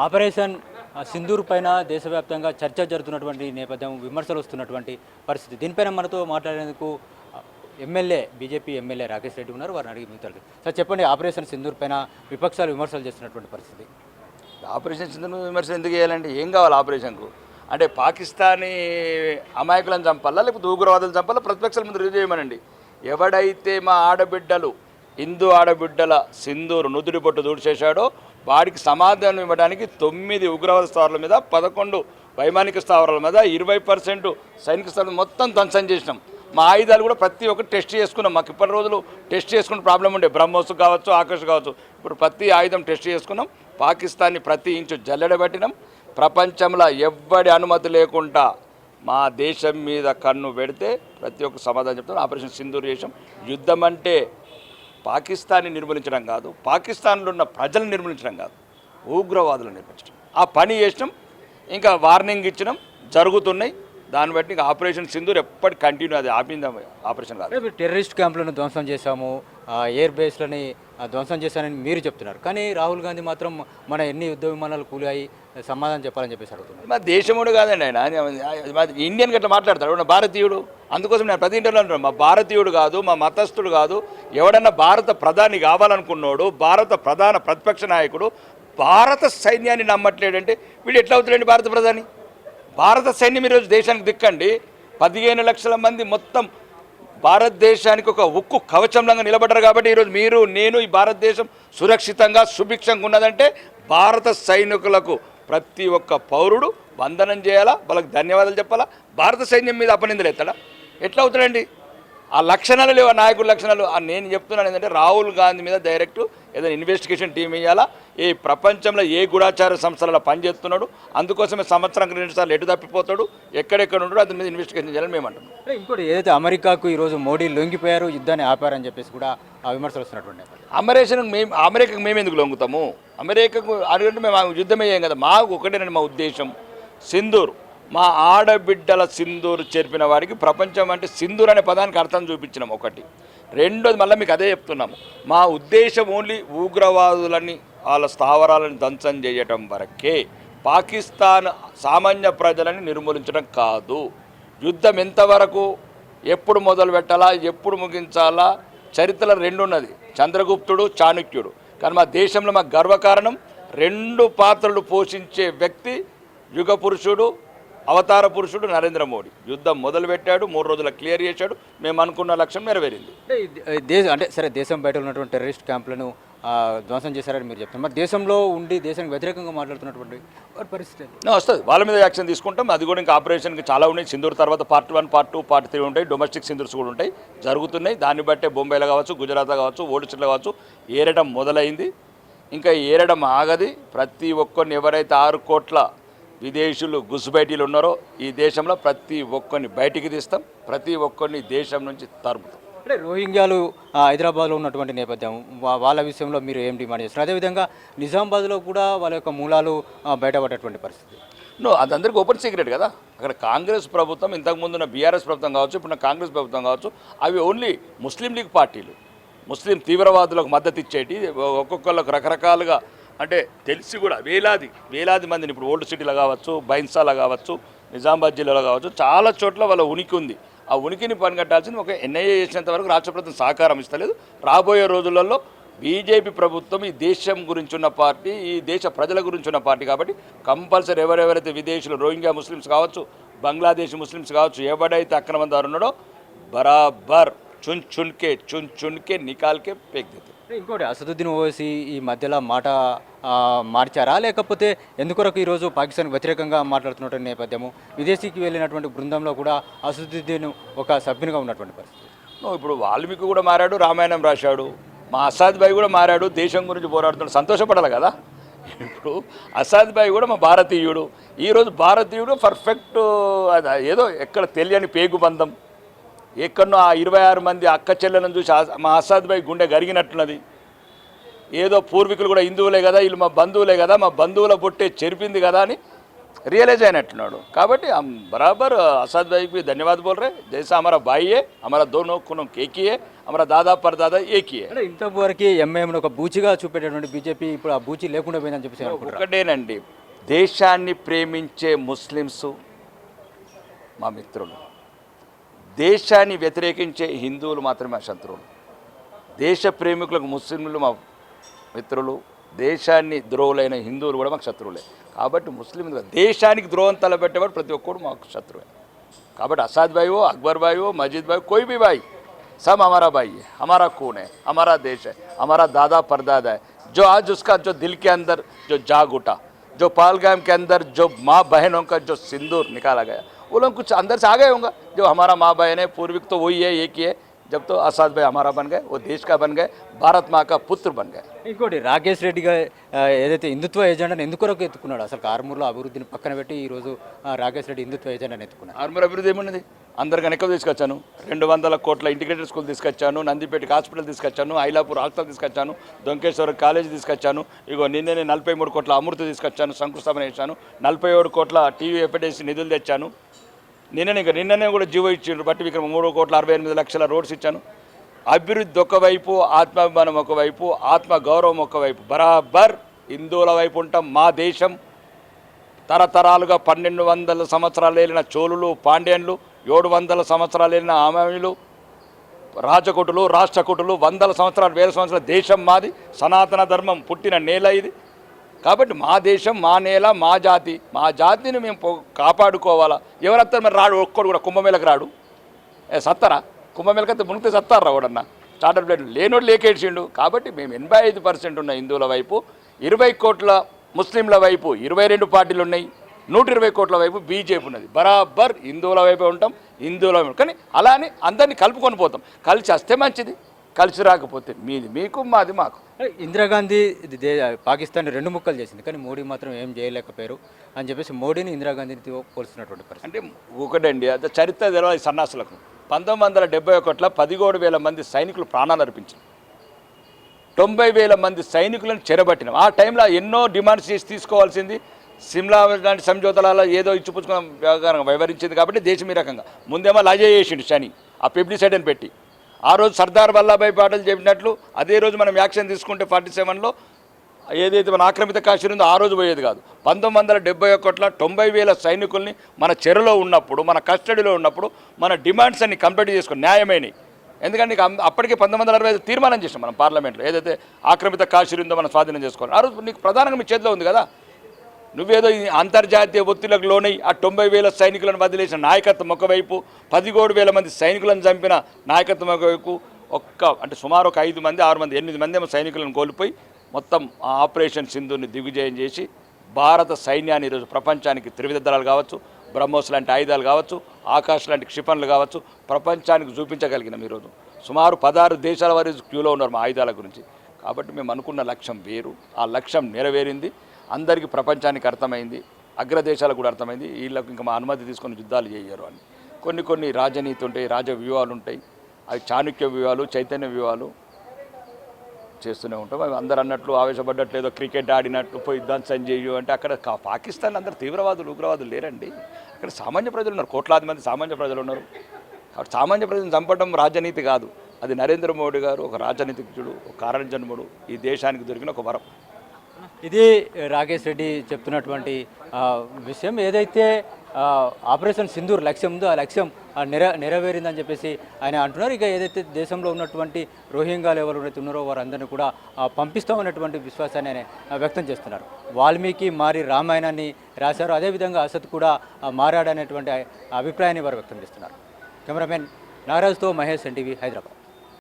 Operation Sindoor పైన దేశవ్యాప్తంగా చర్చ జరుగుతున్నటువంటి నేపథ్యం, విమర్శలు వస్తున్నటువంటి పరిస్థితి. దీనిపైన మనతో మాట్లాడేందుకు బీజేపీ ఎమ్మెల్యే రాకేష్ రెడ్డి ఉన్నారు. వారిని అడిగి మిగతాడు. సార్ చెప్పండి, ఆపరేషన్ సింధూర్ పైన విపక్షాలు విమర్శలు చేస్తున్నటువంటి పరిస్థితి. ఆపరేషన్ సింధూర్ విమర్శ ఎందుకు చేయాలంటే ఏం కావాలి ఆపరేషన్కు? అంటే పాకిస్తానీ అమాయకులను చంపాలా, లేకపోతే ఉగ్రవాదులు చంపాలా? ప్రతిపక్షాల ముందు రుజువు చేయమనండి. ఎవడైతే మా ఆడబిడ్డలు, హిందూ ఆడబిడ్డల సింధూరు నుదుడి బొట్టు దూడిచేశాడో వాడికి సమాధానం ఇవ్వడానికి 9 ఉగ్రవాద స్థావరాల మీద, 11 వైమానిక స్థావరాల మీద, 20% సైనిక స్థావరాలు మొత్తం ధ్వంసం చేసినాం. మా ఆయుధాలు కూడా ప్రతి ఒక్కటి టెస్ట్ చేసుకున్నాం. మాకు ఇప్పటి రోజులు టెస్ట్ చేసుకునే ప్రాబ్లం ఉండే, బ్రహ్మోస్ కావచ్చు, ఆకాశ్ కావచ్చు. ఇప్పుడు ప్రతి ఆయుధం టెస్ట్ చేసుకున్నాం. పాకిస్తాన్ని ప్రతి ఇంచు జల్లెడబెట్టినాం. ప్రపంచంలో ఎవ్వడి అనుమతి లేకుండా మా దేశం మీద కన్ను పెడితే ప్రతి ఒక్క సమాధానం చెప్తాను. ఆపరేషన్ సింధూర్ చేసాం. యుద్ధం అంటే పాకిస్తాన్ని నిర్మూలించడం కాదు, పాకిస్తాన్లో ఉన్న ప్రజలను నిర్మూలించడం కాదు, ఉగ్రవాదులను నిర్మించడం. ఆ పని చేసినాం. ఇంకా వార్నింగ్ ఇచ్చినాం, జరుగుతున్నాయి. దాన్ని బట్టి ఇంకా ఆపరేషన్ సింధూర్ ఎప్పటి కంటిన్యూ, అది ఆపింది ఆపరేషన్ కాదు. టెర్రరిస్ట్ క్యాంపులను ధ్వంసం చేశాము, ఎయిర్ బేస్లని ధ్వంసం చేశానని మీరు చెప్తున్నారు. కానీ రాహుల్ గాంధీ మాత్రం మన ఎన్ని యుద్ధ విమానాలు కూలాయి, సమాధానం చెప్పాలని చెప్పేసి అడుగుతున్నారు. మా దేశముడు కాదండి ఆయన, ఇండియన్ గట్లా మాట్లాడతాడు, భారతీయుడు. అందుకోసం నేను ప్రతి ఇంటర్లో అంటున్నాను, మా భారతీయుడు కాదు, మా మతస్థుడు కాదు. ఎవడన్నా భారత ప్రధాని కావాలనుకున్నాడు, భారత ప్రధాన ప్రతిపక్ష నాయకుడు భారత సైన్యాన్ని నమ్మట్లేడంటే వీడు ఎట్లా అవుతాడండి భారత ప్రధాని? భారత సైన్యం ఈరోజు దేశానికి దిక్కండి. 15 లక్షల మంది మొత్తం భారతదేశానికి ఒక ఉక్కు కవచంలాగా నిలబడ్డారు. కాబట్టి ఈరోజు మీరు, నేను, ఈ భారతదేశం సురక్షితంగా సుభిక్షంగా ఉన్నదంటే భారత సైనికులకు ప్రతి ఒక్క పౌరుడు వందనం చేయాలా, వాళ్ళకి ధన్యవాదాలు చెప్పాలా. భారత సైన్యం మీద అపనిందలు ఎత్తాడా? ఎట్లా అవుతాడండి? ఆ లక్షణాలు లేవు, ఆ నాయకుల లక్షణాలు. నేను చెప్తున్నాను ఏంటంటే రాహుల్ గాంధీ మీద డైరెక్ట్ ఏదైనా ఇన్వెస్టిగేషన్ టీం వేయాలా. ఈ ప్రపంచంలో ఏ గూఢాచార సంస్థలలో పనిచేస్తున్నాడు, అందుకోసమే సంవత్సరానికి 2 సార్లు ఎటు తప్పిపోతాడు, ఎక్కడెక్కడ ఉంటాడో అతని మీద ఇన్వెస్టిగేషన్ చేయాలని మేము అంటున్నాం. ఇంకోటి ఏదైతే అమెరికాకు ఈరోజు మోడీ లొంగిపోయారు, యుద్ధాన్ని ఆపారని చెప్పేసి కూడా ఆ విమర్శలు వస్తున్నటువంటి అమెరికాకు మేము ఎందుకు లొంగుతాము? అమెరికాకు అడిగితే మేము యుద్ధమే చేయం కదా. మాకు ఒకటేనండి మా ఉద్దేశం, సింధూర్, మా ఆడబిడ్డల సింధూరు చేర్పిన వాడికి ప్రపంచం అంటే సింధూర్ అనే పదానికి అర్థం చూపించినాం ఒకటి. రెండోది మళ్ళీ మీకు అదే చెప్తున్నాము, మా ఉద్దేశం ఓన్లీ ఉగ్రవాదులని వాళ్ళ స్థావరాలను ధ్వంసం చేయటం వరకే. పాకిస్తాన్ సామాన్య ప్రజలని నిర్మూలించడం కాదు. యుద్ధం ఎంతవరకు, ఎప్పుడు మొదలు పెట్టాలా, ఎప్పుడు ముగించాలా, చరిత్రలో 2 ఉన్నది, చంద్రగుప్తుడు, చాణక్యుడు. కానీ మా దేశంలో మాకు గర్వకారణం 2 పాత్రలు పోషించే వ్యక్తి, యుగ పురుషుడు, అవతార పురుషుడు నరేంద్ర మోడీ. యుద్ధం మొదలుపెట్టాడు, 3 రోజులు క్లియర్ చేశాడు. మేము అనుకున్న లక్ష్యం నెరవేరింది. అంటే సరే, దేశం బయట ఉన్నటువంటి టెర్రరిస్ట్ క్యాంపులను ధ్వంసం చేశారని మీరు చెప్తున్నారు. మరి దేశంలో ఉండి దేశానికి వ్యతిరేకంగా మాట్లాడుతున్నటువంటి పరిస్థితి వస్తుంది. వాళ్ళ మీద యాక్షన్ తీసుకుంటాం. అది కూడా ఇంకా ఆపరేషన్కి చాలా ఉన్నాయి. సింధూర్ తర్వాత పార్ట్ 1, పార్ట్ 2, పార్ట్ 3 ఉంటాయి. డొమెస్టిక్ సింధూర్స్ కూడా ఉంటాయి, జరుగుతున్నాయి. దాన్ని బట్టే బొంబాయిలో కావచ్చు, గుజరాత్ కావచ్చు, ఓడిసిలో కావచ్చు ఏరడం మొదలైంది. ఇంకా ఏరడం ఆగది. ప్రతి ఒక్కరిని ఎవరైతే 6 కోట్ల విదేశీయులు గుస్బైటీలు ఉన్నారో ఈ దేశంలో ప్రతి ఒక్కరిని బయటికి తీస్తాం, ప్రతి ఒక్కరిని దేశం నుంచి తరుముతాం. అంటే రోహింగ్యాలు హైదరాబాద్లో ఉన్నటువంటి నేపథ్యం, వాళ్ళ విషయంలో మీరు ఏం డిమాండ్ చేస్తారు? అదేవిధంగా నిజామాబాద్లో కూడా వాళ్ళ యొక్క మూలాలు బయటపడేటువంటి పరిస్థితి. అది అందరికీ ఓపెన్ సీక్రెట్ కదా. అక్కడ కాంగ్రెస్ ప్రభుత్వం, ఇంతకుముందున్న బీఆర్ఎస్ ప్రభుత్వం కావచ్చు, ఇప్పుడు కాంగ్రెస్ ప్రభుత్వం కావచ్చు, అవి ఓన్లీ ముస్లిం లీగ్ పార్టీలు, ముస్లిం తీవ్రవాదులకు మద్దతు ఇచ్చేటి. ఒక్కొక్కళ్ళకు రకరకాలుగా, అంటే తెలిసి కూడా వేలాది మందిని ఇప్పుడు ఓల్డ్ సిటీలో కావచ్చు, బైన్సాలో కావచ్చు, నిజామాబాద్ జిల్లాలో కావచ్చు, చాలా చోట్ల వాళ్ళ ఉనికి ఉంది. ఆ ఉనికిని పనిగట్టాల్సింది ఒక ఎన్ఐఏ చేసినంత వరకు రాష్ట్ర ప్రభుత్వం సహకారం ఇస్తలేదు. రాబోయే రోజులలో బీజేపీ ప్రభుత్వం ఈ దేశం గురించి ఉన్న పార్టీ, ఈ దేశ ప్రజల గురించి ఉన్న పార్టీ. కాబట్టి కంపల్సరీ ఎవరెవరైతే విదేశీయులు, రోహింగ్యా ముస్లిమ్స్ కావచ్చు, బంగ్లాదేశ్ ముస్లిమ్స్ కావచ్చు, ఎవడైతే అక్రమదారు ఉన్నాడో బరాబర్ చున్కే నికాల్కే పేక్ దేతే. ఇంకోటి, అసదుద్దీన్ ఓవైసీ ఈ మధ్యలో మాట మార్చారా, లేకపోతే ఎందుకొరకు ఈరోజు పాకిస్తాన్కి వ్యతిరేకంగా మాట్లాడుతున్నటువంటి నేపథ్యము, విదేశీకి వెళ్ళినటువంటి బృందంలో కూడా అసదుద్దీన్ ఒక సభ్యునిగా ఉన్నటువంటి పరిస్థితి? ఇప్పుడు వాల్మీకి కూడా మారాడు, రామాయణం రాశాడు. మా అసాద్ భాయ్ కూడా మారాడు, దేశం గురించి పోరాడుతున్నాడు, సంతోషపడాలి కదా. ఇప్పుడు అసాద్ భాయ్ కూడా మా భారతీయుడు. ఈరోజు భారతీయుడు పర్ఫెక్ట్, ఏదో ఎక్కడ తెలియని పేగుబంధం, ఎక్కడో ఆ 26 మంది అక్క చెల్లెలను చూసి మా అసాద్ భాయ్ గుండె గరిగినట్లున్నది. ఏదో పూర్వీకులు కూడా హిందువులే కదా, వీళ్ళు మా బంధువులే కదా, మా బంధువుల బొట్టే చెరిపింది కదా అని रियलाइज అయినట్టున్నాడు కాబట్టి हम बराबर असद भाई को धन्यवाद बोल रहे जैसा हमारा भाई है हमारा दोनों कुनों एक ही है हमारा दादा परदादा एक ही है అంటే ఇంతవరకు ఎంఐఎంను ఒక బూచిగా చూపేటటువంటి బీజేపీ ఇప్పుడు ఆ బూచి లేకుండా పోయిందని చెప్పేసి అనుకుంటున్నారు. ఒకటేనండి దేశాన్ని ప్రేమించే ముస్లిమ్స్ మా మిత్రులు, దేశాన్ని వ్యతిరేకించే హిందువులు మాత్రమే మా శత్రువులు. దేశ ప్రేమికులకు ముస్లింలు మా మిత్రులు, దేశాన్ని ద్రోహులైన హిందువులు కూడా మాకు శత్రువులే. కాబట్టి ముస్లిం దేశానికి ద్రోహం తలపెట్టేవాడు ప్రతి ఒక్కడు మాకు శత్రువే. కాబట్టి అసాద్ భాई हो, अकबर भाई हो, मजीद भाई, कोई भी भाई, सब हमारा भाई है, हमारा खून है, हमारा देश है, हमारा दादा परदादा है. जो आज उसका जो दिल के अंदर जो जाग उठा, जो पहलगाम के अंदर जो माँ बहनों का जो सिंदूर निकाला गया, वो लोग कुछ अंदर से आ गए होंगे. जो हमारा माँ बहन है, पूर्विक तो वही है, एक ही है. जब तो आसाद भाई हमारा बन गए, वो देश का बन गए, भारत माँ का पुत्र बन गए. ఇంకోటి రాకేష్ రెడ్డిగా ఏదైతే హిందుత్వ ఎజెండాను ఎందుకొరకు ఎత్తుకున్నాడు, అసలు ఆర్మూర్లో అభివృద్ధిని పక్కన పెట్టి ఈరోజు రాకేష్ రెడ్డి హిందుత్వ ఎజెండాను ఎత్తుకున్నాడు. ఆర్మూర్ అభివృద్ధి ఏమున్నది? అందరికన్నా ఎక్కువ తీసుకొచ్చాను. 200 కోట్ల ఇంటిగ్రేటెడ్ స్కూల్ తీసుకొచ్చాను, నందిపేట హాస్పిటల్ తీసుకొచ్చాను, ఐలాపూర్ హాస్పిటల్ తీసుకొచ్చాను, దొంకేశ్వర కాలేజీ తీసుకొచ్చాను. ఇగో నిన్ననే 43 కోట్ల అమృతి తీసుకొచ్చాను, శంకుస్థాపన చేశాను. 47 కోట్ల టీవీ ఎఫ్ఎడేసి నిధులు తెచ్చాను. నిన్ననే కూడా జీవో ఇచ్చిండ్రు, బట్టి విక్రమ 3,68,00,000 రోడ్స్ ఇచ్చాను. అభివృద్ధి ఒకవైపు, ఆత్మాభిమానం ఒకవైపు, ఆత్మ గౌరవం ఒకవైపు, బరాబర్ హిందువుల వైపు ఉంటాం. మా దేశం తరతరాలుగా 1200 సంవత్సరాలు ఏలిన చోళులు, పాండ్యన్లు, 700 సంవత్సరాలు ఏలిన ఆమయులు, రాజకుటులు, రాష్ట్రకుటులు, 100 సంవత్సరాలు, 1000 సంవత్సరాల దేశం మాది. సనాతన ధర్మం పుట్టిన నేల ఇది. కాబట్టి మా దేశం, మా నేల, మా జాతి, మా జాతిని మేము కాపాడుకోవాలా. ఎవరత్తారు మరి? రాడు ఒక్కడు కూడా కుంభమేళకు రాడు. సత్తరా? కుంభమేళకైతే మునిగితే సత్తారా ఎవడన్నా? చార్టర్ ప్లేట్ లేనోడు లేకేడ్చిండు. కాబట్టి మేము 85% ఉన్న హిందువుల వైపు, 20 కోట్ల ముస్లింల వైపు 22 పార్టీలు ఉన్నాయి, 120 కోట్ల వైపు బీజేపీ ఉన్నది. బరాబర్ హిందువుల వైపే ఉంటాం, హిందువుల వైపు. కానీ అలా అని అందరినీ కలుపుకొని పోతాం. కలిసి వస్తే మంచిది, కలిసి రాకపోతే మీది మీకు, మాది మాకు. ఇందిరాగాంధీ పాకిస్తాన్ 2 ముక్కలు చేసింది, కానీ మోడీ మాత్రం ఏం చేయలేకపోయారు అని చెప్పేసి మోడీని ఇందిరాగాంధీని పోల్చినటువంటి పరిస్థితి. అంటే ఒకటండి, అది చరిత్ర తెలవాలి సన్నాసులకు. 1971లో 17,000 మంది సైనికులు ప్రాణాలు అర్పించారు. 90,000 మంది సైనికులను చెరబట్టినాం. ఆ టైంలో ఎన్నో డిమాండ్స్ చేసి తీసుకోవాల్సింది. సిమ్లా లాంటి సంజోతలలో ఏదో ఇచ్చిపుచ్చుకున్న వ్యవహారం వివరించింది. కాబట్టి దేశం ఈ రకంగా ముందేమో లజ చేసిండు శని, ఆ పెబ్లిసైడ్ అని పెట్టి. ఆ రోజు సర్దార్ వల్లభాయ్ పటేల్ చెప్పినట్లు అదే రోజు మనం యాక్షన్ తీసుకుంటే 47లో ఏదైతే మన ఆక్రమిత కాశ్మీర్ ఉందో ఆ రోజు పోయేది కాదు. 1971లో 90,000 సైనికుల్ని మన చెరలో ఉన్నప్పుడు, మన కస్టడీలో ఉన్నప్పుడు మన డిమాండ్స్ అన్ని కంప్లీట్ చేసుకుని న్యాయమైనవి. ఎందుకంటే అప్పటికే 1965 తీర్మానం చేసాం మనం పార్లమెంట్లో, ఏదైతే ఆక్రమిత కాశ్మీర్ ఉందో మనం స్వాధీనం చేసుకోవాలి. ఆ రోజు నీకు ప్రధానంగా మీ చేతిలో ఉంది కదా. నువ్వేదో అంతర్జాతీయ ఒత్తిళ్లకు లోనై ఆ 90,000 సైనికులను వదిలేసిన నాయకత్వం ఒకవైపు, 17,000 మంది సైనికులను చంపిన నాయకత్వం ఒకవైపు, అంటే సుమారు ఒక 5 మంది 6 మంది 8 మంది ఏమో సైనికులను కోల్పోయి మొత్తం ఆ ఆపరేషన్ సింధూర్ని దిగ్విజయం చేసి భారత సైన్యాన్ని ఈరోజు ప్రపంచానికి త్రివిధ దళాలు కావచ్చు, బ్రహ్మోస్ లాంటి ఆయుధాలు కావచ్చు, ఆకాశ్ లాంటి క్షిపణులు కావచ్చు, ప్రపంచానికి చూపించగలిగినాం. ఈరోజు సుమారు 16 దేశాల వారి క్యూలో ఉన్నారు మా ఆయుధాల గురించి. కాబట్టి మేము అనుకున్న లక్ష్యం వేరు, ఆ లక్ష్యం నెరవేరింది. అందరికీ ప్రపంచానికి అర్థమైంది, అగ్రదేశాలకు కూడా అర్థమైంది, వీళ్ళకు ఇంకా మా అనుమతి తీసుకొని యుద్ధాలు చేయరు అని. కొన్ని రాజనీతి ఉంటాయి, రాజ వ్యూహాలు ఉంటాయి. అవి చాణుక్య వ్యూహాలు, చైతన్య వ్యూహాలు చేస్తూనే ఉంటాం. అవి అందరు అన్నట్లు ఆవేశపడ్డట్లు ఏదో క్రికెట్ ఆడినట్లు పోయి యుద్ధాన్ని చేయు అంటే అక్కడ పాకిస్తాన్ అందరు తీవ్రవాదులు, ఉగ్రవాదులు లేరండి. అక్కడ సామాన్య ప్రజలు ఉన్నారు, కోట్లాది మంది సామాన్య ప్రజలు ఉన్నారు. కాబట్టి సామాన్య ప్రజలను చంపడం రాజనీతి కాదు. అది నరేంద్ర మోడీ గారు ఒక రాజనీతిజ్ఞుడు, ఒక కారణజన్ముడు, ఈ దేశానికి దొరికిన ఒక వరం. ఇది రాకేష్ రెడ్డి చెప్తున్నటువంటి విషయం. ఏదైతే ఆపరేషన్ సింధూర్ లక్ష్యం ఉందో ఆ లక్ష్యం నెరవేరిందని చెప్పేసి ఆయన అంటున్నారు. ఇక ఏదైతే దేశంలో ఉన్నటువంటి రోహింగ్యాలు ఎవరైతే ఉన్నారో వారందరినీ కూడా పంపిస్తామన్నటువంటి విశ్వాసాన్ని ఆయన వ్యక్తం చేస్తున్నారు. వాల్మీకి మారి రామాయణాన్ని రాశారు, అదేవిధంగా అసద్ కూడా మారాడనేటువంటి అభిప్రాయాన్ని వారు వ్యక్తం చేస్తున్నారు. కెమెరామెన్ నాగరాజ్తో మహేష్, ఎన్టీవీ, హైదరాబాద్.